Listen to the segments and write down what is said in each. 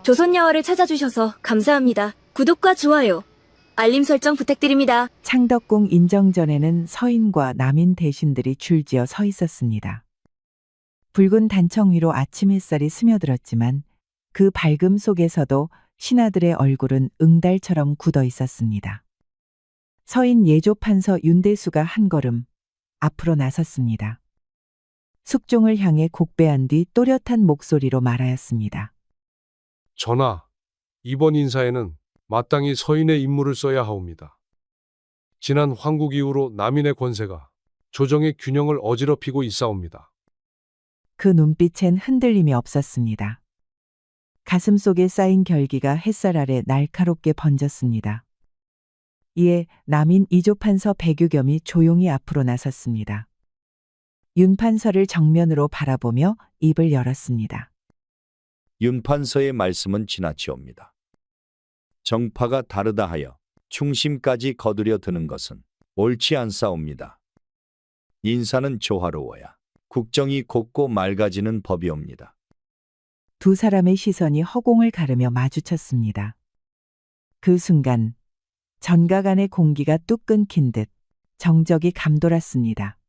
조선여어를 찾아주셔서 감사합니다. 구독과 좋아요, 알림 설정 부탁드립니다. 창덕궁 인정전에는 서인과 남인 대신들이 줄지어 서 있었습니다. 붉은 단청 위로 아침 햇살이 스며들었지만 그 밝음 속에서도 신하들의 얼굴은 응달처럼 굳어 있었습니다. 서인 예조판서 윤대수가 한 걸음 앞으로 나섰습니다. 숙종을 향해 곡배한 뒤 또렷한 목소리로 말하였습니다. 전하, 이번 인사에는 마땅히 서인의 임무를 써야 하옵니다. 지난 황국 이후로 남인의 권세가 조정의 균형을 어지럽히고 있사옵니다. 그 눈빛엔 흔들림이 없었습니다. 가슴 속에 쌓인 결기가 햇살 아래 날카롭게 번졌습니다. 이에 남인 이조판서 백유겸이 조용히 앞으로 나섰습니다. 윤판서를 정면으로 바라보며 입을 열었습니다. 윤판서의 말씀은 지나치옵니다. 정파가 다르다 하여 충심까지 거두려 드는 것은 옳지 않사옵니다. 인사는 조화로워야 국정이 곱고 맑아지는 법이옵니다. 두 사람의 시선이 허공을 가르며 마주쳤습니다. 그 순간 전각 안의 공기가 뚝 끊긴 듯 정적이 감돌았습니다.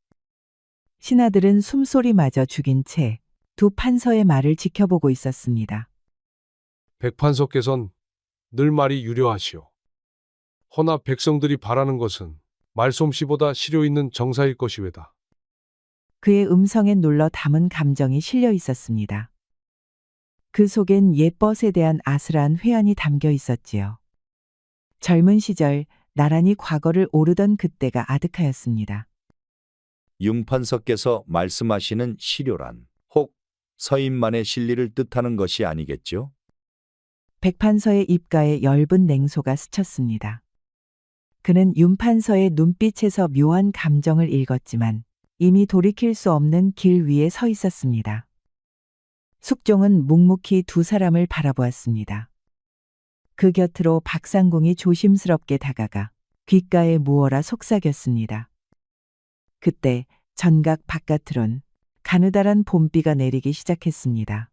신하들은 숨소리마저 죽인 채 두 판서의 말을 지켜보고 있었습니다. 백판서께선 늘 말이 유려하시오. 허나 백성들이 바라는 것은 말솜씨보다 실효 있는 정사일 것이외다. 그의 음성엔 눌러 담은 감정이 실려 있었습니다. 그 속엔 옛벗에 대한 아슬한 회한이 담겨 있었지요. 젊은 시절 나란히 과거를 오르던 그때가 아득하였습니다. 윤판서께서 말씀하시는 시료란 혹 서인만의 실리를 뜻하는 것이 아니겠죠? 백판서의 입가에 엷은 냉소가 스쳤습니다. 그는 윤판서의 눈빛에서 묘한 감정을 읽었지만 이미 돌이킬 수 없는 길 위에 서 있었습니다. 숙종은 묵묵히 두 사람을 바라보았습니다. 그 곁으로 박상궁이 조심스럽게 다가가 귓가에 무어라 속삭였습니다. 그때 전각 바깥으론 가느다란 봄비가 내리기 시작했습니다.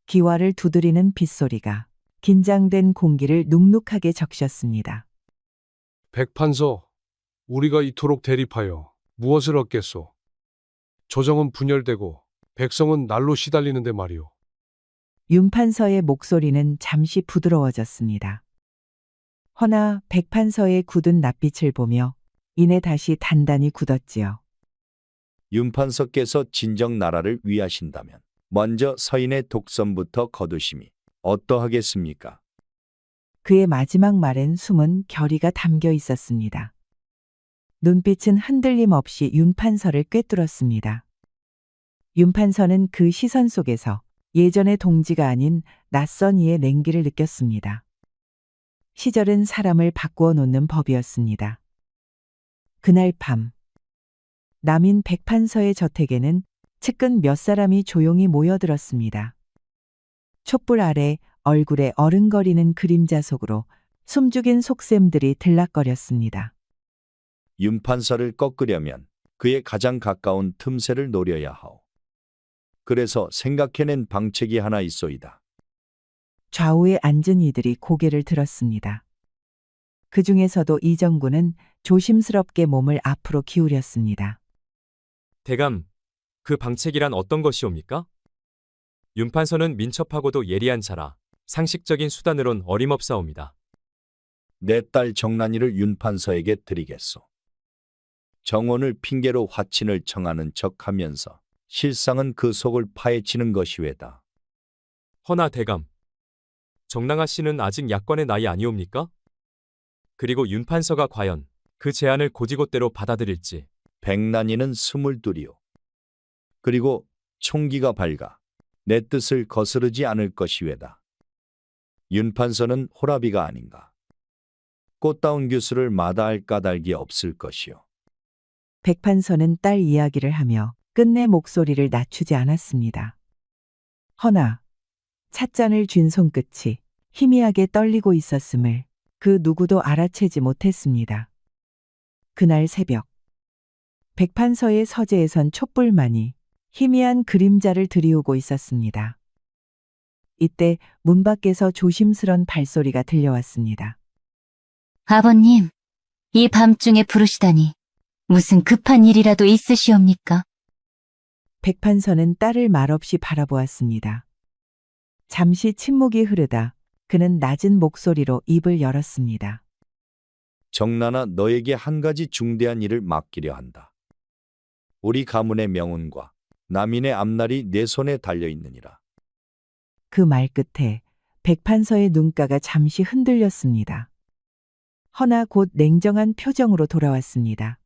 기와를 두드리는 빗소리가 긴장된 공기를 눅눅하게 적셨습니다. 백판서, 우리가 이토록 대립하여 무엇을 얻겠소? 조정은 분열되고 백성은 날로 시달리는데 말이오. 윤판서의 목소리는 잠시 부드러워졌습니다. 허나 백판서의 굳은 낯빛을 보며 이내 다시 단단히 굳었지요. 윤판서께서 진정 나라를 위하신다면 먼저 서인의 독선부터 거두심이 어떠하겠습니까? 그의 마지막 말엔 숨은 결의가 담겨 있었습니다. 눈빛은 흔들림 없이 윤판서를 꿰뚫었습니다. 윤판서는 그 시선 속에서 예전의 동지가 아닌 낯선 이의 냉기를 느꼈습니다. 시절은 사람을 바꾸어 놓는 법이었습니다. 그날 밤 남인 백판서의 저택에는 측근 몇 사람이 조용히 모여들었습니다. 촛불 아래 얼굴에 어른거리는 그림자 속으로 숨죽인 속셈들이 들락거렸습니다. 윤판서를 꺾으려면 그의 가장 가까운 틈새를 노려야 하오. 그래서 생각해낸 방책이 하나 있소이다. 좌우에 앉은 이들이 고개를 들었습니다. 그 중에서도 이정구는 조심스럽게 몸을 앞으로 기울였습니다. 대감, 그 방책이란 어떤 것이옵니까? 윤판서는 민첩하고도 예리한 자라 상식적인 수단으론 어림없사옵니다. 내 딸 정란이를 윤판서에게 드리겠소. 정혼을 핑계로 화친을 청하는 척하면서 실상은 그 속을 파헤치는 것이외다. 허나 대감, 정랑아 씨는 아직 약관의 나이 아니옵니까? 그리고 윤판서가 과연 그 제안을 고지고대로 받아들일지. 백난이는 22이오. 그리고 총기가 밝아 내 뜻을 거스르지 않을 것이외다. 윤판서는 호라비가 아닌가. 꽃다운 규수를 마다할 까닭이 없을 것이오. 백판서는 딸 이야기를 하며 끝내 목소리를 낮추지 않았습니다. 허나 찻잔을 쥔 손끝이 희미하게 떨리고 있었음을 그 누구도 알아채지 못했습니다. 그날 새벽 백판서의 서재에선 촛불만이 희미한 그림자를 들이우고 있었습니다. 이때 문 밖에서 조심스런 발소리가 들려왔습니다. 아버님, 이 밤중에 부르시다니 무슨 급한 일이라도 있으시옵니까? 백판서는 딸을 말없이 바라보았습니다. 잠시 침묵이 흐르다 그는 낮은 목소리로 입을 열었습니다. 정나나 너에게 한 가지 중대한 일을 맡기려 한다. 우리 가문의 명운과 남인의 앞날이 내 손에 달려 있느니라. 그 말 끝에 백판서의 눈가가 잠시 흔들렸습니다. 허나 곧 냉정한 표정으로 돌아왔습니다.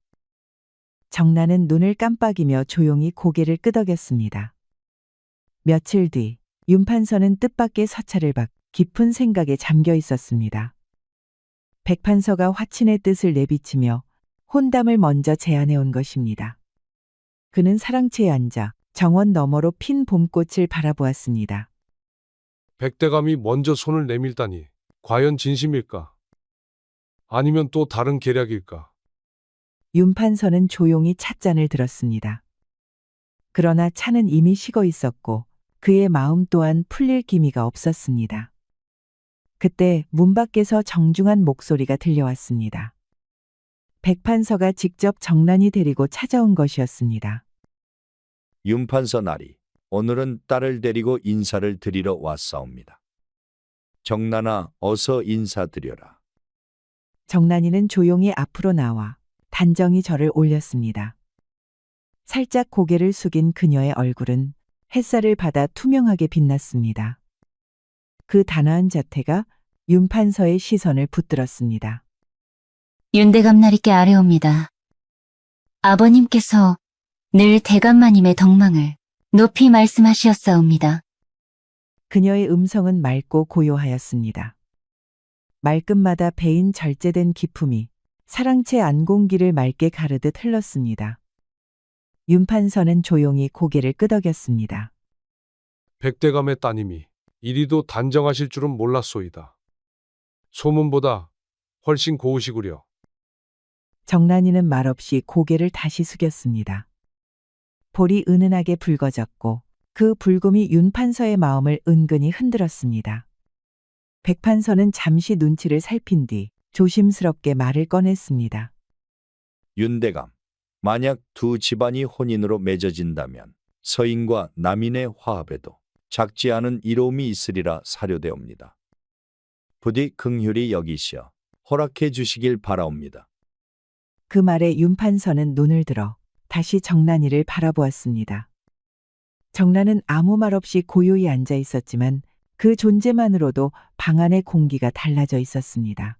정나는 눈을 깜빡이며 조용히 고개를 끄덕였습니다. 며칠 뒤 윤판서는 뜻밖의 서찰을 받 깊은 생각에 잠겨 있었습니다. 백판서가 화친의 뜻을 내비치며 혼담을 먼저 제안해 온 것입니다. 그는 사랑채에 앉아 정원 너머로 핀 봄꽃을 바라보았습니다. 백대감이 먼저 손을 내밀다니 과연 진심일까? 아니면 또 다른 계략일까? 윤판서는 조용히 찻잔을 들었습니다. 그러나 차는 이미 식어 있었고 그의 마음 또한 풀릴 기미가 없었습니다. 그때 문 밖에서 정중한 목소리가 들려왔습니다. 백판서가 직접 정난이 데리고 찾아온 것이었습니다. 윤판서 나리, 오늘은 딸을 데리고 인사를 드리러 왔사옵니다. 정나나 어서 인사드려라. 정난이는 조용히 앞으로 나와 단정히 절을 올렸습니다. 살짝 고개를 숙인 그녀의 얼굴은 햇살을 받아 투명하게 빛났습니다. 그 단아한 자태가 윤판서의 시선을 붙들었습니다. 윤대감나리께 아뢰옵니다. 아버님께서 늘 대감마님의 덕망을 높이 말씀하시었사옵니다. 그녀의 음성은 맑고 고요하였습니다. 말끝마다 배인 절제된 기품이 사랑채 안공기를 맑게 가르듯 흘렀습니다. 윤판서는 조용히 고개를 끄덕였습니다. 백대감의 따님이 이리도 단정하실 줄은 몰랐소이다. 소문보다 훨씬 고우시구려. 정난이는 말없이 고개를 다시 숙였습니다. 볼이 은은하게 붉어졌고 그 붉음이 윤판서의 마음을 은근히 흔들었습니다. 백판서는 잠시 눈치를 살핀 뒤 조심스럽게 말을 꺼냈습니다. 윤대감, 만약 두 집안이 혼인으로 맺어진다면 서인과 남인의 화합에도 작지 않은 이로움이 있으리라 사료되옵니다. 부디 긍휼히 여기시어 허락해 주시길 바라옵니다. 그 말에 윤판서는 눈을 들어 다시 정난이를 바라보았습니다. 정난은 아무 말 없이 고요히 앉아 있었지만 그 존재만으로도 방 안의 공기가 달라져 있었습니다.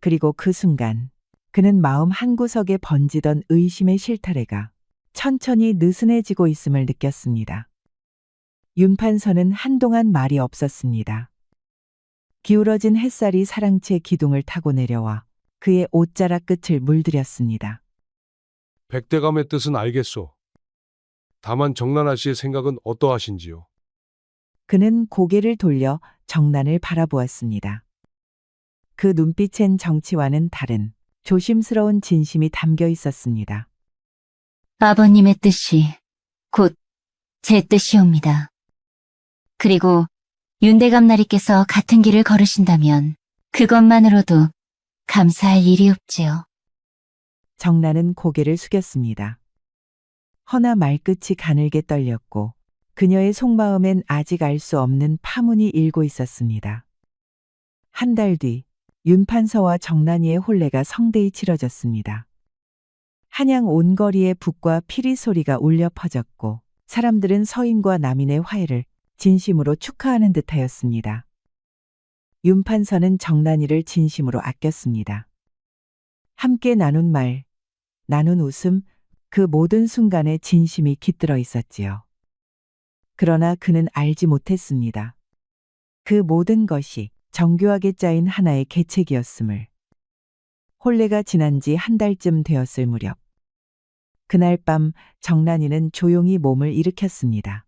그리고 그 순간 그는 마음 한구석에 번지던 의심의 실타래가 천천히 느슨해지고 있음을 느꼈습니다. 윤판서는 한동안 말이 없었습니다. 기울어진 햇살이 사랑채 기둥을 타고 내려와 그의 옷자락 끝을 물들였습니다. 백대감의 뜻은 알겠소. 다만 정나나 씨의 생각은 어떠하신지요? 그는 고개를 돌려 정난을 바라보았습니다. 그 눈빛엔 정치와는 다른 조심스러운 진심이 담겨 있었습니다. 아버님의 뜻이 곧 제 뜻이옵니다. 그리고 윤대감나리께서 같은 길을 걸으신다면 그것만으로도 감사할 일이 없지요. 정난은 고개를 숙였습니다. 허나 말끝이 가늘게 떨렸고 그녀의 속마음엔 아직 알 수 없는 파문이 일고 있었습니다. 한 달 뒤 윤판서와 정난이의 혼례가 성대히 치러졌습니다. 한양 온 거리에 북과 피리 소리가 울려 퍼졌고 사람들은 서인과 남인의 화해를 진심으로 축하하는 듯하였습니다. 윤판서는 정난이를 진심으로 아꼈습니다. 함께 나눈 말, 나눈 웃음, 그 모든 순간에 진심이 깃들어 있었지요. 그러나 그는 알지 못했습니다. 그 모든 것이 정교하게 짜인 하나의 계책이었음을. 혼례가 지난 지 한 달쯤 되었을 무렵. 그날 밤 정난이는 조용히 몸을 일으켰습니다.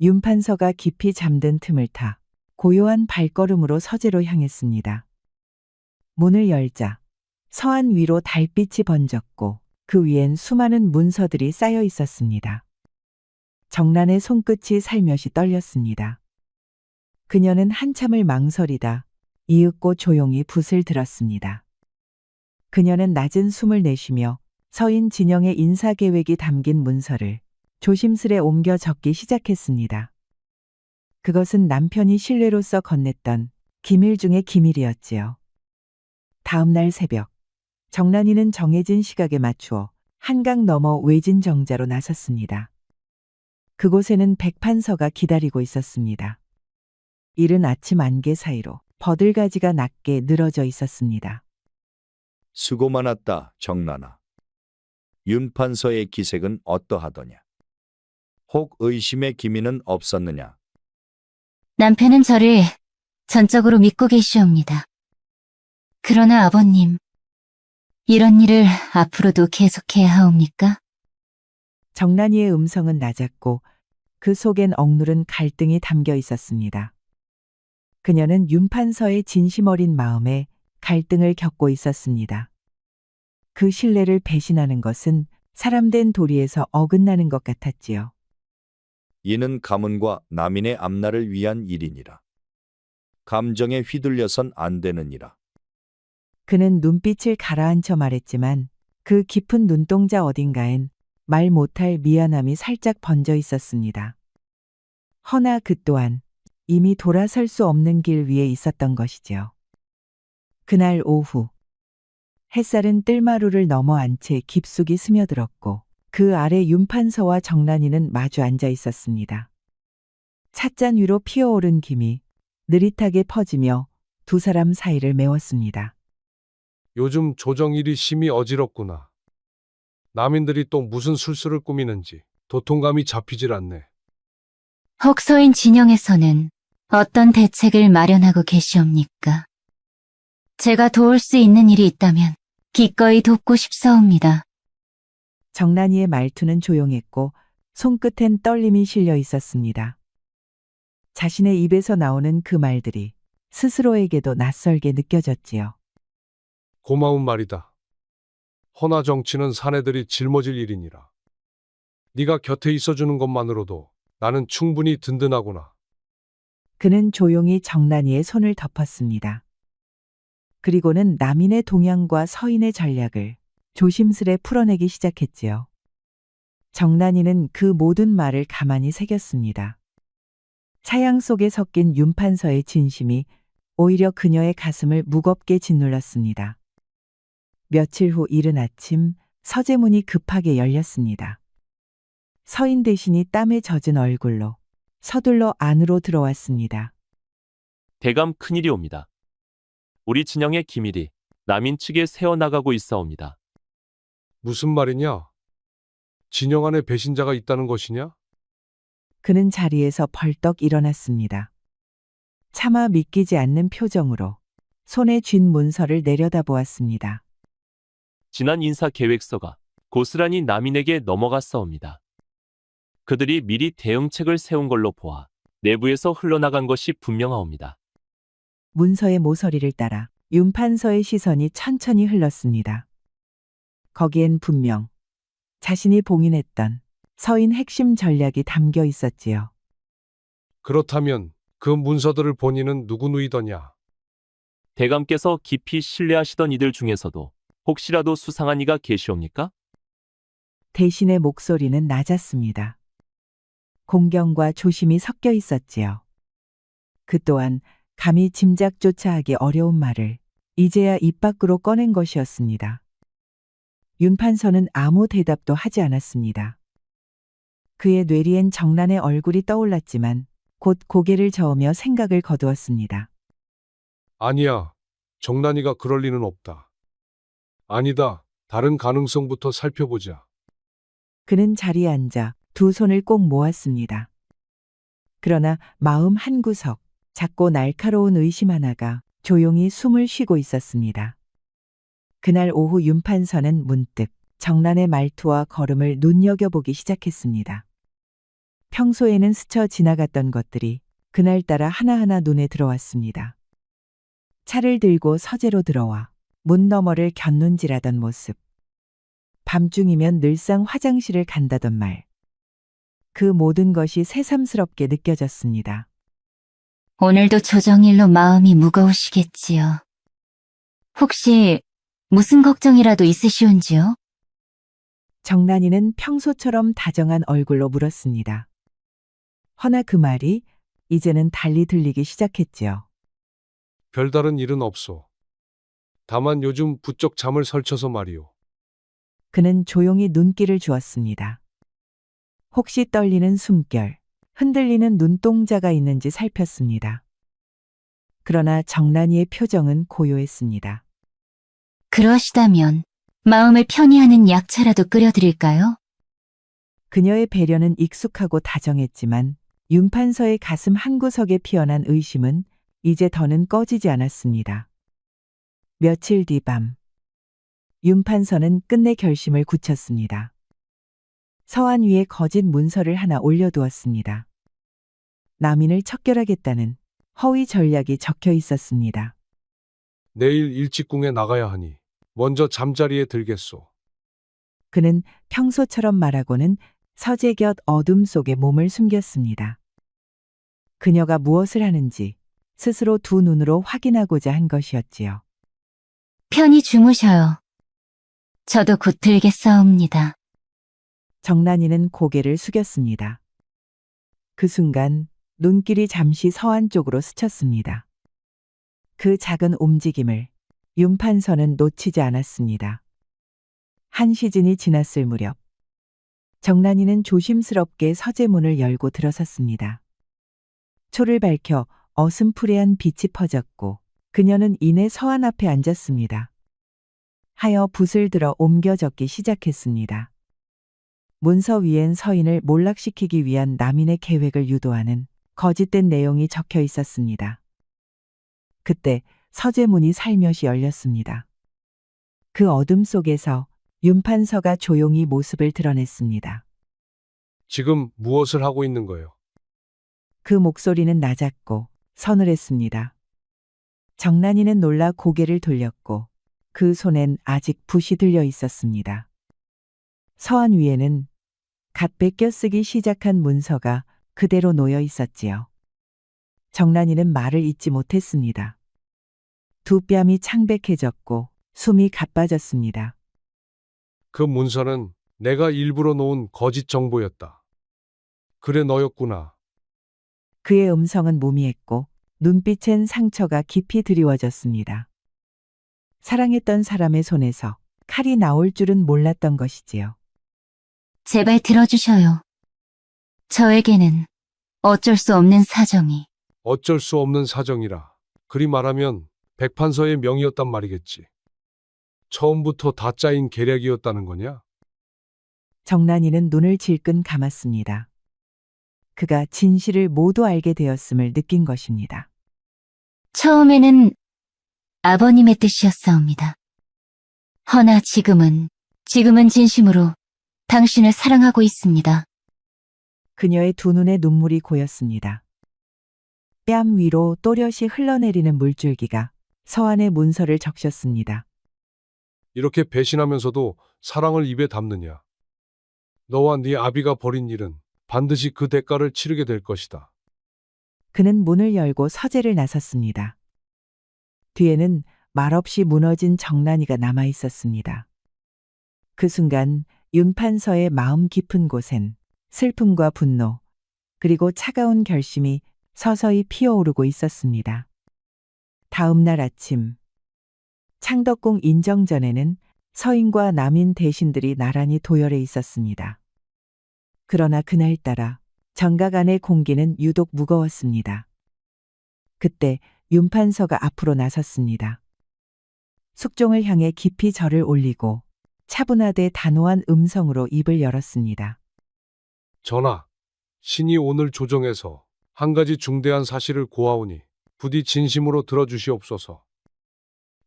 윤판서가 깊이 잠든 틈을 타 고요한 발걸음으로 서재로 향했습니다. 문을 열자 서안 위로 달빛이 번졌고 그 위엔 수많은 문서들이 쌓여 있었습니다. 정난의 손끝이 살며시 떨렸습니다. 그녀는 한참을 망설이다 이윽고 조용히 붓을 들었습니다. 그녀는 낮은 숨을 내쉬며 서인 진영의 인사 계획이 담긴 문서를 조심스레 옮겨 적기 시작했습니다. 그것은 남편이 신뢰로써 건넸던 기밀 중의 기밀이었지요. 다음 날 새벽, 정란이는 정해진 시각에 맞추어 한강 너머 외진 정자로 나섰습니다. 그곳에는 백판서가 기다리고 있었습니다. 이른 아침 안개 사이로 버들가지가 낮게 늘어져 있었습니다. 수고 많았다, 정란아. 윤판서의 기색은 어떠하더냐? 혹 의심의 기미는 없었느냐? 남편은 저를 전적으로 믿고 계시옵니다. 그러나 아버님, 이런 일을 앞으로도 계속해야 하옵니까? 정란이의 음성은 낮았고 그 속엔 억누른 갈등이 담겨 있었습니다. 그녀는 윤판서의 진심 어린 마음에 갈등을 겪고 있었습니다. 그 신뢰를 배신하는 것은 사람된 도리에서 어긋나는 것 같았지요. 이는 가문과 남인의 앞날을 위한 일이니라. 감정에 휘둘려선 안 되느니라. 그는 눈빛을 가라앉혀 말했지만 그 깊은 눈동자 어딘가엔 말 못할 미안함이 살짝 번져 있었습니다. 허나 그 또한 이미 돌아설 수 없는 길 위에 있었던 것이지요. 그날 오후, 햇살은 뜰마루를 넘어 안 채 깊숙이 스며들었고 그 아래 윤판서와 정란이는 마주 앉아 있었습니다. 찻잔 위로 피어오른 김이 느릿하게 퍼지며 두 사람 사이를 메웠습니다. 요즘 조정일이 심히 어지럽구나. 남인들이 또 무슨 술수를 꾸미는지 도통감이 잡히질 않네. 혹 서인 진영에서는 어떤 대책을 마련하고 계시옵니까? 제가 도울 수 있는 일이 있다면 기꺼이 돕고 싶사옵니다. 정란이의 말투는 조용했고 손끝엔 떨림이 실려 있었습니다. 자신의 입에서 나오는 그 말들이 스스로에게도 낯설게 느껴졌지요. 고마운 말이다. 허나 정치는 사내들이 짊어질 일이니라. 네가 곁에 있어주는 것만으로도 나는 충분히 든든하구나. 그는 조용히 정란이의 손을 덮었습니다. 그리고는 남인의 동향과 서인의 전략을 조심스레 풀어내기 시작했지요. 정란이는 그 모든 말을 가만히 새겼습니다. 차양 속에 섞인 윤판서의 진심이 오히려 그녀의 가슴을 무겁게 짓눌렀습니다. 며칠 후 이른 아침 서재문이 급하게 열렸습니다. 서인 대신이 땀에 젖은 얼굴로 서둘러 안으로 들어왔습니다. 대감 큰일이옵니다. 우리 진영의 기밀이 남인 측에 새어나가고 있사옵니다. 무슨 말이냐? 진영 안에 배신자가 있다는 것이냐? 그는 자리에서 벌떡 일어났습니다. 차마 믿기지 않는 표정으로 손에 쥔 문서를 내려다보았습니다. 지난 인사 계획서가 고스란히 남인에게 넘어갔사옵니다. 그들이 미리 대응책을 세운 걸로 보아 내부에서 흘러나간 것이 분명하옵니다. 문서의 모서리를 따라 윤판서의 시선이 천천히 흘렀습니다. 거기엔 분명 자신이 봉인했던 서인 핵심 전략이 담겨 있었지요. 그렇다면 그 문서들을 본인은 누구 누이더냐? 대감께서 깊이 신뢰하시던 이들 중에서도 혹시라도 수상한 이가 계시옵니까? 대신의 목소리는 낮았습니다. 공경과 조심이 섞여 있었지요. 그 또한 감히 짐작조차 하기 어려운 말을 이제야 입 밖으로 꺼낸 것이었습니다. 윤판서는 아무 대답도 하지 않았습니다. 그의 뇌리엔 정란의 얼굴이 떠올랐지만 곧 고개를 저으며 생각을 거두었습니다. 아니야. 정란이가 그럴 리는 없다. 아니다. 다른 가능성부터 살펴보자. 그는 자리에 앉아 두 손을 꼭 모았습니다. 그러나 마음 한구석, 작고 날카로운 의심 하나가 조용히 숨을 쉬고 있었습니다. 그날 오후 윤판서는 문득 정란의 말투와 걸음을 눈여겨보기 시작했습니다. 평소에는 스쳐 지나갔던 것들이 그날따라 하나하나 눈에 들어왔습니다. 차를 들고 서재로 들어와 문 너머를 곁눈질하던 모습. 밤중이면 늘상 화장실을 간다던 말. 그 모든 것이 새삼스럽게 느껴졌습니다. 오늘도 조정일로 마음이 무거우시겠지요. 혹시 무슨 걱정이라도 있으시온지요? 정난이는 평소처럼 다정한 얼굴로 물었습니다. 허나 그 말이 이제는 달리 들리기 시작했지요. 별다른 일은 없소. 다만 요즘 부쩍 잠을 설쳐서 말이오. 그는 조용히 눈길을 주었습니다. 혹시 떨리는 숨결, 흔들리는 눈동자가 있는지 살폈습니다. 그러나 정난이의 표정은 고요했습니다. 그러시다면 마음을 편히 하는 약차라도 끓여드릴까요? 그녀의 배려는 익숙하고 다정했지만 윤판서의 가슴 한구석에 피어난 의심은 이제 더는 꺼지지 않았습니다. 며칠 뒤 밤, 윤판서는 끝내 결심을 굳혔습니다. 서한 위에 거짓 문서를 하나 올려두었습니다. 남인을 척결하겠다는 허위 전략이 적혀 있었습니다. 내일 일찍궁에 나가야 하니 먼저 잠자리에 들겠소. 그는 평소처럼 말하고는 서재 곁 어둠 속에 몸을 숨겼습니다. 그녀가 무엇을 하는지 스스로 두 눈으로 확인하고자 한 것이었지요. 편히 주무셔요. 저도 곧 들겠사옵니다. 정난이는 고개를 숙였습니다. 그 순간 눈길이 잠시 서안 쪽으로 스쳤습니다. 그 작은 움직임을 윤판서는 놓치지 않았습니다. 한 시즌이 지났을 무렵 정난이는 조심스럽게 서재문을 열고 들어섰습니다. 초를 밝혀 어슴푸레한 빛이 퍼졌고 그녀는 이내 서안 앞에 앉았습니다. 하여 붓을 들어 옮겨 적기 시작했습니다. 문서 위엔 서인을 몰락시키기 위한 남인의 계획을 유도하는 거짓된 내용이 적혀 있었습니다. 그때 서재문이 살며시 열렸습니다. 그 어둠 속에서 윤판서가 조용히 모습을 드러냈습니다. 지금 무엇을 하고 있는 거요? 그 목소리는 낮았고 서늘했습니다. 정난이는 놀라 고개를 돌렸고 그 손엔 아직 붓이 들려 있었습니다. 서한 위에는 갓 베껴 쓰기 시작한 문서가 그대로 놓여 있었지요. 정난이는 말을 잇지 못했습니다. 두 뺨이 창백해졌고 숨이 가빠졌습니다. 그 문서는 내가 일부러 놓은 거짓 정보였다. 그래 너였구나. 그의 음성은 무미했고 눈빛엔 상처가 깊이 드리워졌습니다. 사랑했던 사람의 손에서 칼이 나올 줄은 몰랐던 것이지요. 제발 들어주셔요. 저에게는 어쩔 수 없는 사정이. 어쩔 수 없는 사정이라. 그리 말하면 백판서의 명이었단 말이겠지. 처음부터 다 짜인 계략이었다는 거냐? 정난이는 눈을 질끈 감았습니다. 그가 진실을 모두 알게 되었음을 느낀 것입니다. 처음에는 아버님의 뜻이었사옵니다. 허나 지금은 진심으로 당신을 사랑하고 있습니다. 그녀의 두 눈에 눈물이 고였습니다. 뺨 위로 또렷이 흘러내리는 물줄기가 서한의 문서를 적셨습니다. 이렇게 배신하면서도 사랑을 입에 담느냐? 너와 네 아비가 벌인 일은 반드시 그 대가를 치르게 될 것이다. 그는 문을 열고 서재를 나섰습니다. 뒤에는 말없이 무너진 정난이가 남아 있었습니다. 그 순간 윤판서의 마음 깊은 곳엔 슬픔과 분노, 그리고 차가운 결심이 서서히 피어오르고 있었습니다. 다음 날 아침, 창덕궁 인정전에는 서인과 남인 대신들이 나란히 도열해 있었습니다. 그러나 그날따라 정각 안의 공기는 유독 무거웠습니다. 그때 윤판서가 앞으로 나섰습니다. 숙종을 향해 깊이 절을 올리고 차분하되 단호한 음성으로 입을 열었습니다. 전하, 신이 오늘 조정에서 한 가지 중대한 사실을 고하오니 부디 진심으로 들어주시옵소서.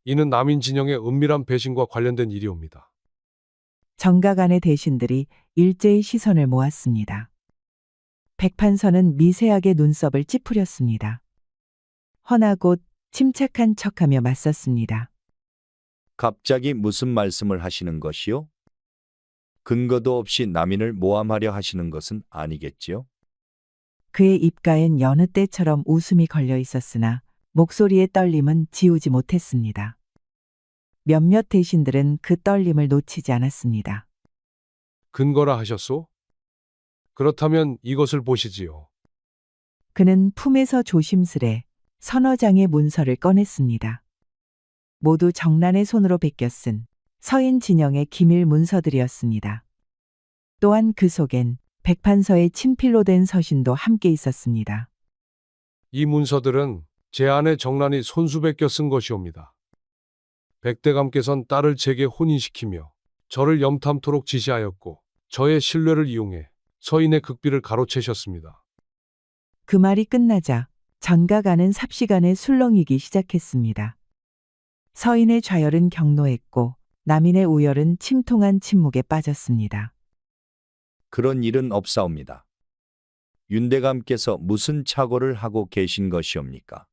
이는 남인 진영의 은밀한 배신과 관련된 일이옵니다. 정각 안의 대신들이 일제히 시선을 모았습니다. 백판서는 미세하게 눈썹을 찌푸렸습니다. 허나 곧 침착한 척하며 맞섰습니다. 갑자기 무슨 말씀을 하시는 것이요? 근거도 없이 남인을 모함하려 하시는 것은 아니겠지요? 그의 입가엔 여느 때처럼 웃음이 걸려 있었으나 목소리의 떨림은 지우지 못했습니다. 몇몇 대신들은 그 떨림을 놓치지 않았습니다. 근거라 하셨소? 그렇다면 이것을 보시지요. 그는 품에서 조심스레 서너 장의 문서를 꺼냈습니다. 모두 정난의 손으로 베껴 쓴 서인 진영의 기밀 문서들이었습니다. 또한 그 속엔 백판서의 친필로 된 서신도 함께 있었습니다. 이 문서들은 제 아내 정란이 손수 베껴 쓴 것이옵니다. 백대감께선 딸을 제게 혼인시키며 저를 염탐토록 지시하였고 저의 신뢰를 이용해 서인의 극비를 가로채셨습니다. 그 말이 끝나자 전가가는 삽시간에 술렁이기 시작했습니다. 서인의 좌열은 경노했고 남인의 우열은 침통한 침묵에 빠졌습니다. 그런 일은 없사옵니다. 윤대감께서 무슨 착오를 하고 계신 것이옵니까?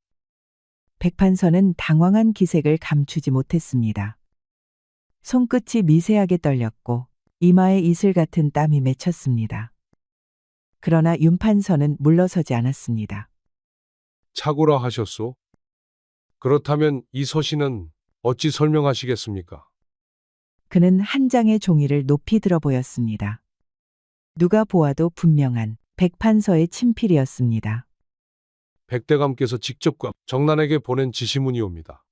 백판서는 당황한 기색을 감추지 못했습니다. 손끝이 미세하게 떨렸고 이마에 이슬 같은 땀이 맺혔습니다. 그러나 윤판서는 물러서지 않았습니다. 착오라 하셨소? 그렇다면 이 서신은 어찌 설명하시겠습니까? 그는 한 장의 종이를 높이 들어 보였습니다. 누가 보아도 분명한 백판서의 친필이었습니다. 백대감께서 직접 정난에게 보낸 지시문이옵니다.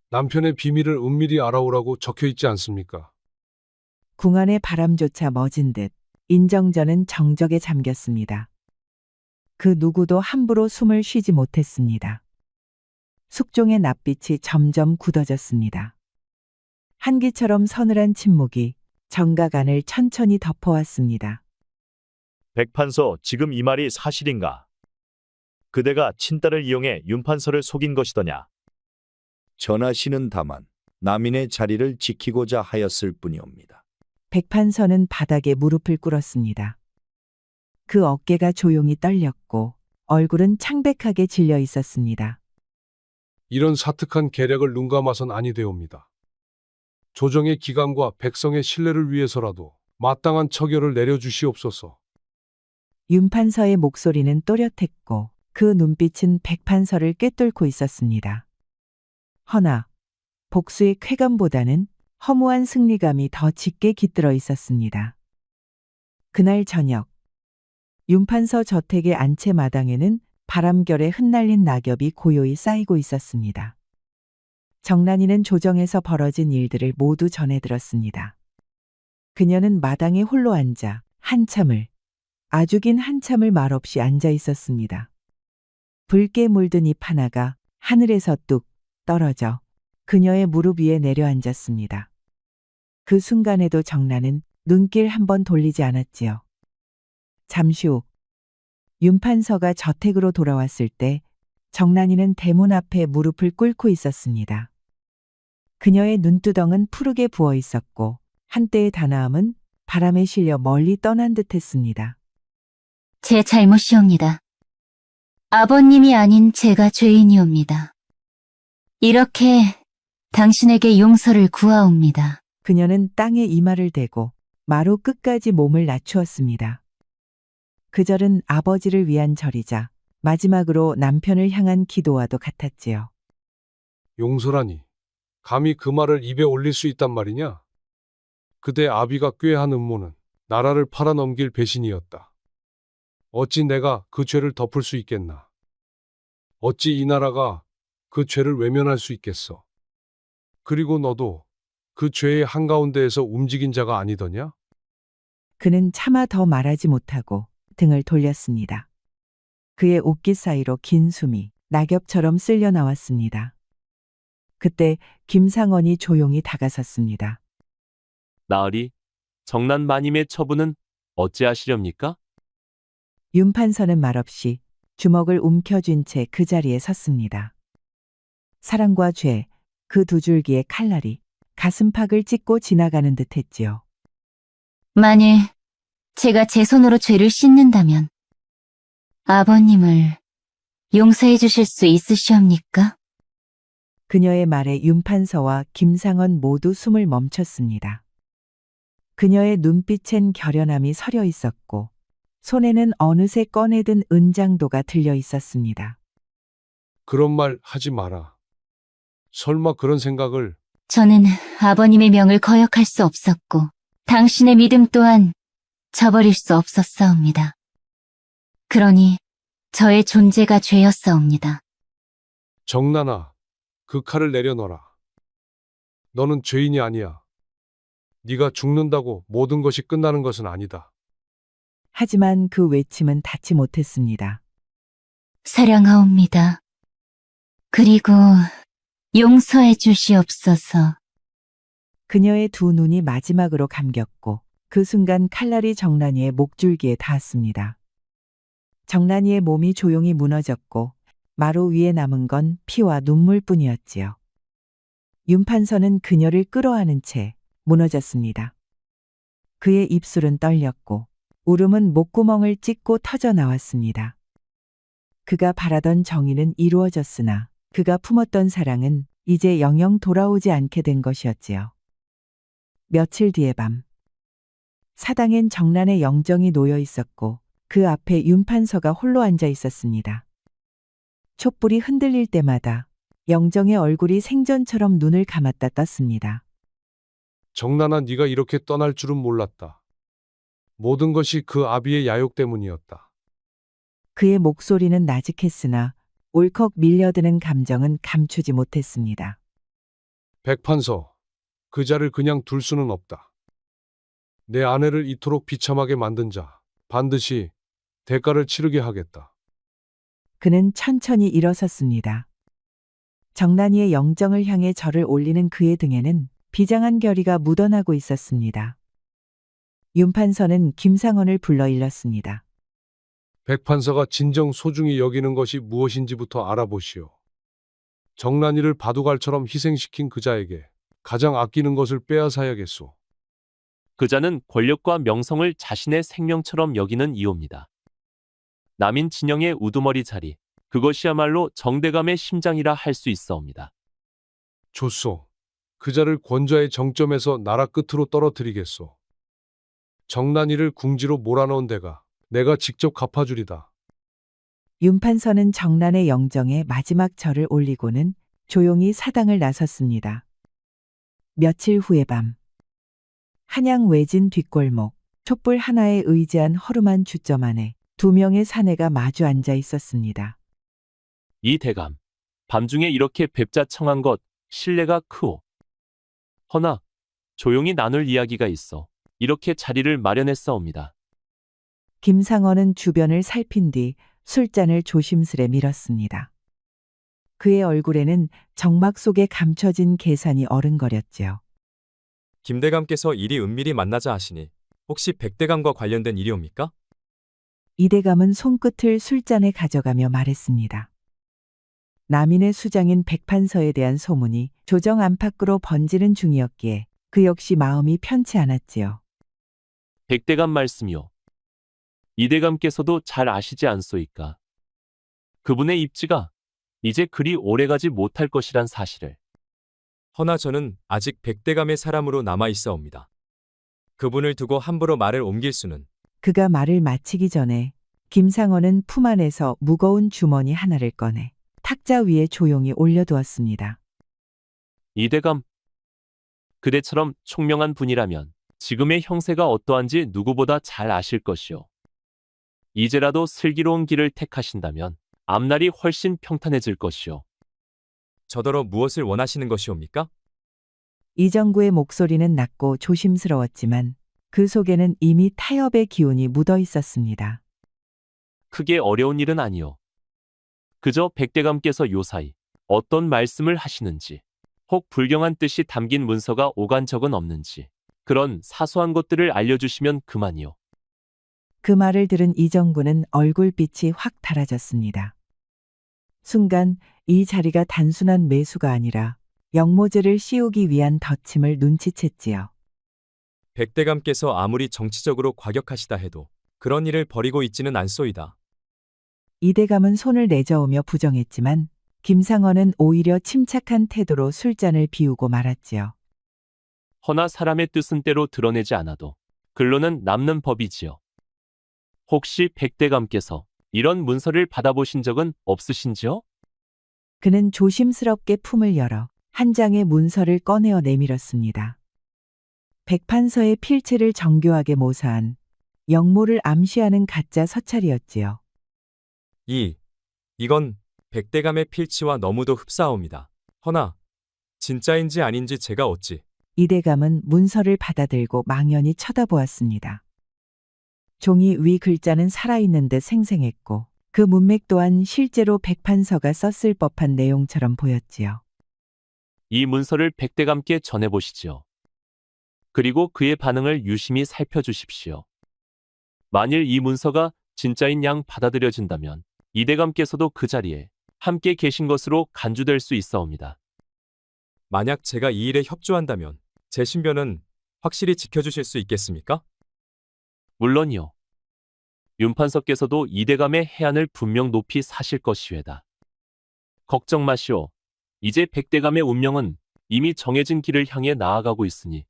남편의 비밀을 은밀히 알아오라고 적혀 있지 않습니까? 궁안의 바람조차 멎은 듯 인정전은 정적에 잠겼습니다. 그 누구도 함부로 숨을 쉬지 못했습니다. 숙종의 낯빛이 점점 굳어졌습니다. 한기처럼 서늘한 침묵이 정가간을 천천히 덮어왔습니다. 백판서, 지금 이 말이 사실인가? 그대가 친딸을 이용해 윤판서를 속인 것이더냐? 전하시는 다만 남인의 자리를 지키고자 하였을 뿐이옵니다. 백판서는 바닥에 무릎을 꿇었습니다. 그 어깨가 조용히 떨렸고 얼굴은 창백하게 질려 있었습니다. 이런 사특한 계략을 눈감아선 아니 되옵니다. 조정의 기강과 백성의 신뢰를 위해서라도 마땅한 처결을 내려주시옵소서. 윤판서의 목소리는 또렷했고 그 눈빛은 백판서를 꿰뚫고 있었습니다. 허나 복수의 쾌감보다는 허무한 승리감이 더 짙게 깃들어 있었습니다. 그날 저녁 윤판서 저택의 안채 마당에는 바람결에 흩날린 낙엽이 고요히 쌓이고 있었습니다. 정란이는 조정에서 벌어진 일들을 모두 전해 들었습니다. 그녀는 마당에 홀로 앉아 아주 긴 한참을 말없이 앉아 있었습니다. 붉게 물든 잎 하나가 하늘에서 뚝 떨어져 그녀의 무릎 위에 내려앉았습니다. 그 순간에도 정란은 눈길 한번 돌리지 않았지요. 잠시 후 윤판서가 저택으로 돌아왔을 때 정란이는 대문 앞에 무릎을 꿇고 있었습니다. 그녀의 눈두덩은 푸르게 부어 있었고 한때의 단아함은 바람에 실려 멀리 떠난 듯했습니다. 제 잘못이옵니다. 아버님이 아닌 제가 죄인이옵니다. 이렇게 당신에게 용서를 구하옵니다. 그녀는 땅에 이마를 대고 마루 끝까지 몸을 낮추었습니다. 그 절은 아버지를 위한 절이자 마지막으로 남편을 향한 기도와도 같았지요. 용서라니, 감히 그 말을 입에 올릴 수 있단 말이냐? 그대 아비가 꾀한 음모는 나라를 팔아넘길 배신이었다. 어찌 내가 그 죄를 덮을 수 있겠나? 어찌 이 나라가 그 죄를 외면할 수 있겠어? 그리고 너도 그 죄의 한가운데에서 움직인 자가 아니더냐? 그는 차마 더 말하지 못하고 등을 돌렸습니다. 그의 옷깃 사이로 긴 숨이 낙엽처럼 쓸려 나왔습니다. 그때 김상원이 조용히 다가섰습니다. 나으리, 정난 마님의 처분은 어찌하시렵니까? 윤판서는 말없이 주먹을 움켜쥔 채 그 자리에 섰습니다. 사랑과 죄, 그 두 줄기의 칼날이 가슴팍을 찢고 지나가는 듯했지요. 만일 제가 제 손으로 죄를 씻는다면 아버님을 용서해 주실 수 있으시옵니까? 그녀의 말에 윤판서와 김상원 모두 숨을 멈췄습니다. 그녀의 눈빛엔 결연함이 서려 있었고 손에는 어느새 꺼내든 은장도가 들려 있었습니다. 그런 말 하지 마라. 설마 그런 생각을. 저는 아버님의 명을 거역할 수 없었고 당신의 믿음 또한 저버릴 수 없었사옵니다. 그러니 저의 존재가 죄였사옵니다. 정란아, 그 칼을 내려놔라. 너는 죄인이 아니야. 네가 죽는다고 모든 것이 끝나는 것은 아니다. 하지만 그 외침은 닿지 못했습니다. 사랑하옵니다. 그리고 용서해 주시옵소서. 그녀의 두 눈이 마지막으로 감겼고 그 순간 칼날이 정란이의 목줄기에 닿았습니다. 정란이의 몸이 조용히 무너졌고 마루 위에 남은 건 피와 눈물뿐이었지요. 윤판서는 그녀를 끌어안은 채 무너졌습니다. 그의 입술은 떨렸고 울음은 목구멍을 찢고 터져 나왔습니다. 그가 바라던 정의는 이루어졌으나 그가 품었던 사랑은 이제 영영 돌아오지 않게 된 것이었지요. 며칠 뒤의 밤, 사당엔 정란의 영정이 놓여 있었고 그 앞에 윤판서가 홀로 앉아 있었습니다. 촛불이 흔들릴 때마다 영정의 얼굴이 생전처럼 눈을 감았다 떴습니다. 정란아, 네가 이렇게 떠날 줄은 몰랐다. 모든 것이 그 아비의 야욕 때문이었다. 그의 목소리는 나직했으나 울컥 밀려드는 감정은 감추지 못했습니다. 백판서, 그 자를 그냥 둘 수는 없다. 내 아내를 이토록 비참하게 만든 자, 반드시 대가를 치르게 하겠다. 그는 천천히 일어섰습니다. 정란이의 영정을 향해 절을 올리는 그의 등에는 비장한 결의가 묻어나고 있었습니다. 윤판서는 김상원을 불러 일렀습니다. 백판서가 진정 소중히 여기는 것이 무엇인지부터 알아보시오. 정란이를 바둑알처럼 희생시킨 그자에게 가장 아끼는 것을 빼앗아야겠소. 그자는 권력과 명성을 자신의 생명처럼 여기는 이오입니다. 남인 진영의 우두머리 자리, 그것이야말로 정대감의 심장이라 할 수 있사옵니다. 좋소. 그자를 권좌의 정점에서 나라 끝으로 떨어뜨리겠소. 정란이를 궁지로 몰아넣은 데가 내가 직접 갚아주리다. 윤판서는 정란의 영정에 마지막 절을 올리고는 조용히 사당을 나섰습니다. 며칠 후의 밤, 한양 외진 뒷골목, 촛불 하나에 의지한 허름한 주점 안에 두 명의 사내가 마주 앉아 있었습니다. 이 대감, 밤중에 이렇게 뵙자 청한 것 신뢰가 크오. 허나 조용히 나눌 이야기가 있어 이렇게 자리를 마련했사옵니다. 김상원은 주변을 살핀 뒤 술잔을 조심스레 밀었습니다. 그의 얼굴에는 정막 속에 감춰진 계산이 어른거렸지요. 김대감께서 일이 은밀히 만나자 하시니 혹시 백대감과 관련된 일이옵니까? 이대감은 손끝을 술잔에 가져가며 말했습니다. 남인의 수장인 백판서에 대한 소문이 조정 안팎으로 번지는 중이었기에 그 역시 마음이 편치 않았지요. 백대감 말씀이요. 이대감께서도 잘 아시지 않소이까. 그분의 입지가 이제 그리 오래가지 못할 것이란 사실을. 허나 저는 아직 백대감의 사람으로 남아 있사옵니다. 그분을 두고 함부로 말을 옮길 수는. 그가 말을 마치기 전에 김상원은 품 안에서 무거운 주머니 하나를 꺼내 탁자 위에 조용히 올려두었습니다. 이대감, 그대처럼 총명한 분이라면 지금의 형세가 어떠한지 누구보다 잘 아실 것이오. 이제라도 슬기로운 길을 택하신다면 앞날이 훨씬 평탄해질 것이오. 저더러 무엇을 원하시는 것이옵니까? 이정구의 목소리는 낮고 조심스러웠지만 그 속에는 이미 타협의 기운이 묻어 있었습니다. 크게 어려운 일은 아니오. 그저 백대감께서 요사이 어떤 말씀을 하시는지, 혹 불경한 뜻이 담긴 문서가 오간 적은 없는지, 그런 사소한 것들을 알려주시면 그만이오. 그 말을 들은 이정구는 얼굴빛이 확 달아졌습니다. 순간 이 자리가 단순한 매수가 아니라 영모제를 씌우기 위한 덧침을 눈치챘지요. 백대감께서 아무리 정치적으로 과격하시다 해도 그런 일을 벌이고 있지는 않소이다. 이대감은 손을 내저으며 부정했지만 김상원은 오히려 침착한 태도로 술잔을 비우고 말았지요. 허나 사람의 뜻은 때로 드러내지 않아도 글로는 남는 법이지요. 혹시 백대감께서 이런 문서를 받아보신 적은 없으신지요? 그는 조심스럽게 품을 열어 한 장의 문서를 꺼내어 내밀었습니다. 백판서의 필체를 정교하게 모사한 영모를 암시하는 가짜 서찰이었지요. 이건 백대감의 필치와 너무도 흡사하옵니다. 허나 진짜인지 아닌지 제가 어찌. 이대감은 문서를 받아들고 망연히 쳐다보았습니다. 종이 위 글자는 살아있는 듯 생생했고 그 문맥 또한 실제로 백판서가 썼을 법한 내용처럼 보였지요. 이 문서를 백대감께 전해보시지요. 그리고 그의 반응을 유심히 살펴주십시오. 만일 이 문서가 진짜인 양 받아들여진다면 이대감께서도 그 자리에 함께 계신 것으로 간주될 수 있사옵니다. 만약 제가 이 일에 협조한다면 제 신변은 확실히 지켜주실 수 있겠습니까? 물론이요. 윤판서께서도 이대감의 해안을 분명 높이 사실 것이외다. 걱정 마시오. 이제 백대감의 운명은 이미 정해진 길을 향해 나아가고 있으니.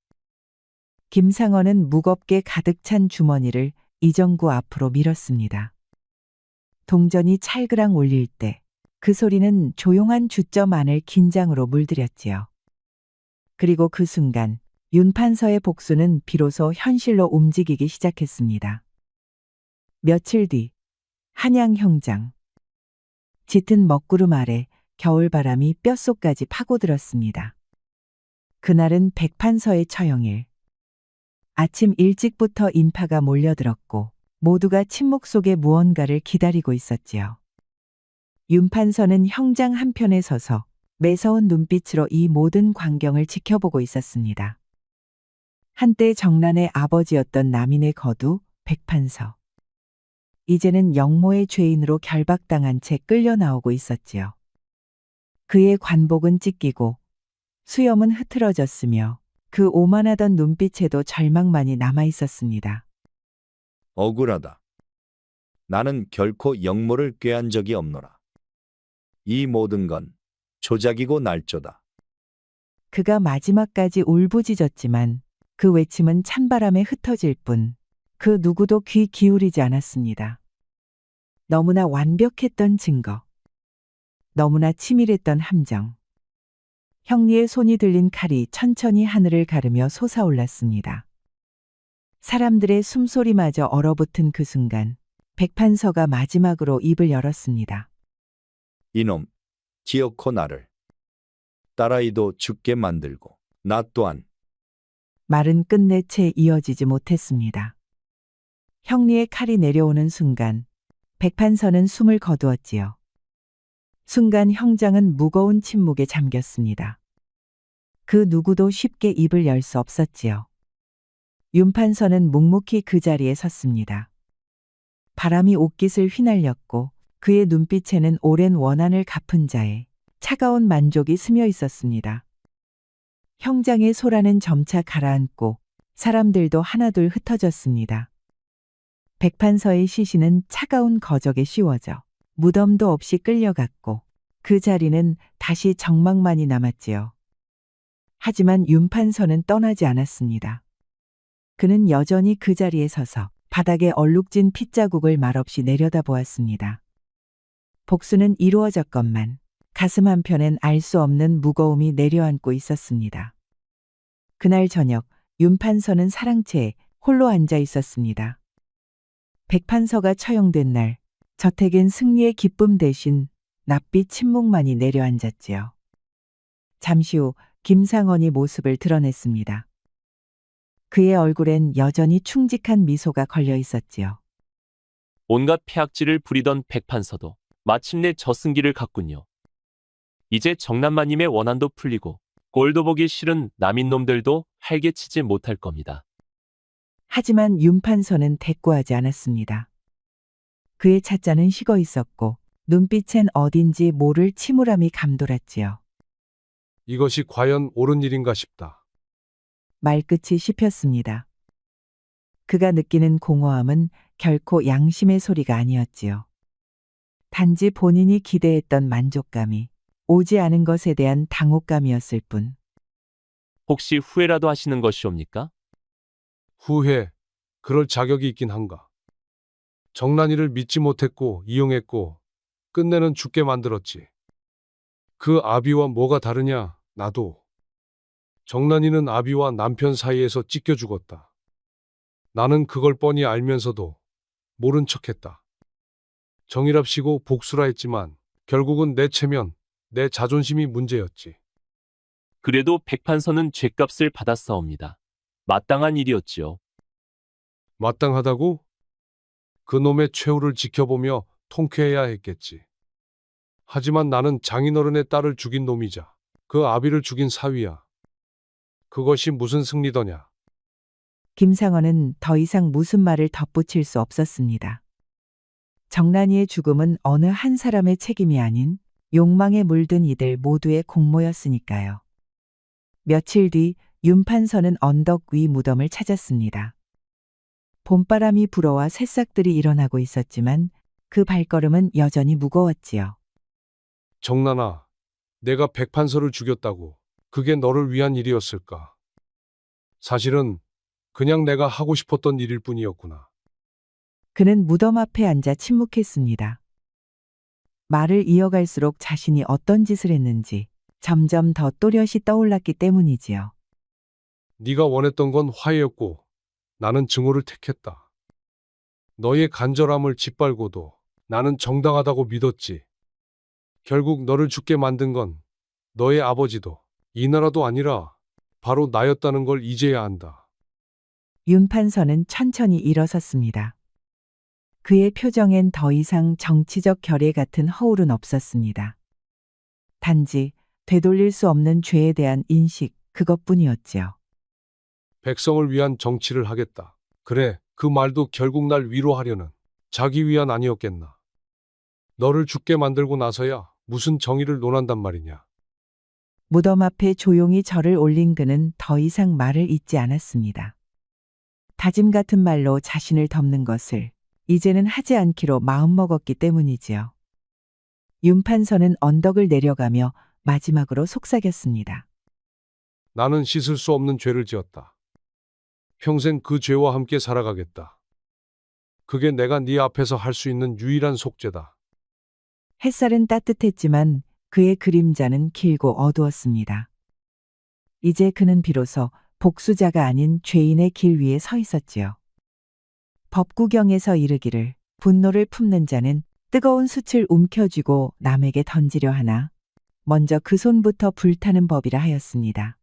김상원은 무겁게 가득 찬 주머니를 이정구 앞으로 밀었습니다. 동전이 찰그랑 울릴 때 그 소리는 조용한 주점 안을 긴장으로 물들였지요. 그리고 그 순간 윤판서의 복수는 비로소 현실로 움직이기 시작했습니다. 며칠 뒤 한양형장. 짙은 먹구름 아래 겨울바람이 뼛속까지 파고들었습니다. 그날은 백판서의 처형일. 아침 일찍부터 인파가 몰려들었고 모두가 침묵 속에 무언가를 기다리고 있었지요. 윤판서는 형장 한편에 서서 매서운 눈빛으로 이 모든 광경을 지켜보고 있었습니다. 한때 정란의 아버지였던 남인의 거두 백판서. 이제는 영모의 죄인으로 결박당한 채 끌려 나오고 있었지요. 그의 관복은 찢기고 수염은 흐트러졌으며 그 오만하던 눈빛에도 절망만이 남아 있었습니다. 억울하다. 나는 결코 영모를 꾀한 적이 없노라. 이 모든 건 조작이고 날조다. 그가 마지막까지 울부짖었지만 그 외침은 찬바람에 흩어질 뿐 그 누구도 귀 기울이지 않았습니다. 너무나 완벽했던 증거. 너무나 치밀했던 함정. 형리의 손이 들린 칼이 천천히 하늘을 가르며 솟아올랐습니다. 사람들의 숨소리마저 얼어붙은 그 순간 백판서가 마지막으로 입을 열었습니다. 이놈, 기어코 나를. 딸아이도 죽게 만들고 나 또한. 말은 끝내 채 이어지지 못했습니다. 형리의 칼이 내려오는 순간 백판서는 숨을 거두었지요. 순간 형장은 무거운 침묵에 잠겼습니다. 그 누구도 쉽게 입을 열 수 없었지요. 윤판서는 묵묵히 그 자리에 섰습니다. 바람이 옷깃을 휘날렸고 그의 눈빛에는 오랜 원한을 갚은 자의 차가운 만족이 스며 있었습니다. 형장의 소라는 점차 가라앉고 사람들도 하나둘 흩어졌습니다. 백판서의 시신은 차가운 거적에 씌워져 무덤도 없이 끌려갔고 그 자리는 다시 정막만이 남았지요. 하지만 윤판서는 떠나지 않았습니다. 그는 여전히 그 자리에 서서 바닥에 얼룩진 핏자국을 말없이 내려다보았습니다. 복수는 이루어졌건만 가슴 한편엔 알 수 없는 무거움이 내려앉고 있었습니다. 그날 저녁 윤판서는 사랑채에 홀로 앉아 있었습니다. 백판서가 처형된 날 저택엔 승리의 기쁨 대신 낯빛 침묵만이 내려앉았지요. 잠시 후 김상원이 모습을 드러냈습니다. 그의 얼굴엔 여전히 충직한 미소가 걸려 있었지요. 온갖 폐악질을 부리던 백판서도 마침내 저승기를 갔군요. 이제 정남마님의 원한도 풀리고 꼴도 보기 싫은 남인놈들도 활개치지 못할 겁니다. 하지만 윤판서는 대꾸하지 않았습니다. 그의 찻잔은 식어 있었고 눈빛엔 어딘지 모를 침울함이 감돌았지요. 이것이 과연 옳은 일인가 싶다. 말끝이 씹혔습니다. 그가 느끼는 공허함은 결코 양심의 소리가 아니었지요. 단지 본인이 기대했던 만족감이 오지 않은 것에 대한 당혹감이었을 뿐. 혹시 후회라도 하시는 것이옵니까? 후회, 그럴 자격이 있긴 한가. 정란이를 믿지 못했고 이용했고 끝내는 죽게 만들었지. 그 아비와 뭐가 다르냐? 나도. 정란이는 아비와 남편 사이에서 찢겨 죽었다. 나는 그걸 뻔히 알면서도 모른 척했다. 정이랍시고 복수라 했지만 결국은 내 체면, 내 자존심이 문제였지. 그래도 백판서는 죗값을 받았사옵니다. 마땅한 일이었지요. 마땅하다고? 그놈의 최후를 지켜보며 통쾌해야 했겠지. 하지만 나는 장인어른의 딸을 죽인 놈이자 그 아비를 죽인 사위야. 그것이 무슨 승리더냐? 김상원은 더 이상 무슨 말을 덧붙일 수 없었습니다. 정란이의 죽음은 어느 한 사람의 책임이 아닌 욕망에 물든 이들 모두의 공모였으니까요. 며칠 뒤 윤판서는 언덕 위 무덤을 찾았습니다. 봄바람이 불어와 새싹들이 일어나고 있었지만 그 발걸음은 여전히 무거웠지요. 정란아, 내가 백판서를 죽였다고. 그게 너를 위한 일이었을까? 사실은 그냥 내가 하고 싶었던 일일 뿐이었구나. 그는 무덤 앞에 앉아 침묵했습니다. 말을 이어갈수록 자신이 어떤 짓을 했는지 점점 더 또렷이 떠올랐기 때문이지요. 네가 원했던 건 화해였고 나는 증오를 택했다. 너의 간절함을 짓밟고도 나는 정당하다고 믿었지. 결국 너를 죽게 만든 건 너의 아버지도 이 나라도 아니라 바로 나였다는 걸 이제야 안다. 윤판서는 천천히 일어섰습니다. 그의 표정엔 더 이상 정치적 결의 같은 허울은 없었습니다. 단지 되돌릴 수 없는 죄에 대한 인식, 그것뿐이었지요. 백성을 위한 정치를 하겠다. 그래, 그 말도 결국 날 위로하려는 자기 위안 아니었겠나. 너를 죽게 만들고 나서야 무슨 정의를 논한단 말이냐. 무덤 앞에 조용히 절을 올린 그는 더 이상 말을 잇지 않았습니다. 다짐 같은 말로 자신을 덮는 것을 이제는 하지 않기로 마음먹었기 때문이지요. 윤판서는 언덕을 내려가며 마지막으로 속삭였습니다. 나는 씻을 수 없는 죄를 지었다. 평생 그 죄와 함께 살아가겠다. 그게 내가 네 앞에서 할 수 있는 유일한 속죄다. 햇살은 따뜻했지만 그의 그림자는 길고 어두웠습니다. 이제 그는 비로소 복수자가 아닌 죄인의 길 위에 서 있었지요. 법구경에서 이르기를 분노를 품는 자는 뜨거운 숯을 움켜쥐고 남에게 던지려 하나 먼저 그 손부터 불타는 법이라 하였습니다.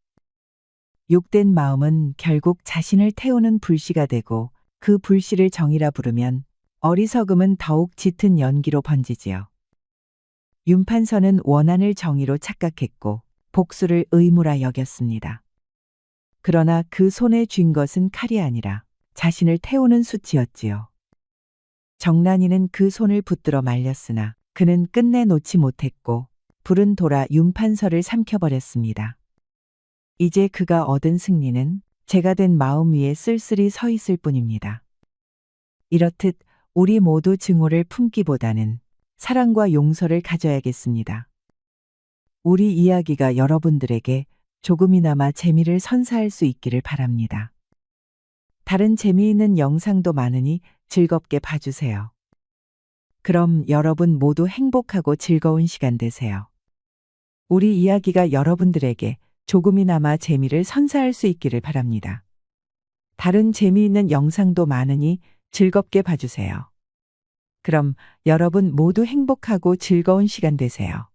욕된 마음은 결국 자신을 태우는 불씨가 되고 그 불씨를 정이라 부르면 어리석음은 더욱 짙은 연기로 번지지요. 윤판서는 원한을 정의로 착각했고 복수를 의무라 여겼습니다. 그러나 그 손에 쥔 것은 칼이 아니라 자신을 태우는 숯이었지요. 정란이는 그 손을 붙들어 말렸으나 그는 끝내 놓지 못했고 불은 돌아 윤판서를 삼켜버렸습니다. 이제 그가 얻은 승리는 죄가 된 마음 위에 쓸쓸히 서 있을 뿐입니다. 이렇듯 우리 모두 증오를 품기보다는 사랑과 용서를 가져야겠습니다. 우리 이야기가 여러분들에게 조금이나마 재미를 선사할 수 있기를 바랍니다. 다른 재미있는 영상도 많으니 즐겁게 봐주세요. 그럼 여러분 모두 행복하고 즐거운 시간 되세요. 우리 이야기가 여러분들에게 조금이나마 재미를 선사할 수 있기를 바랍니다. 다른 재미있는 영상도 많으니 즐겁게 봐주세요. 그럼 여러분 모두 행복하고 즐거운 시간 되세요.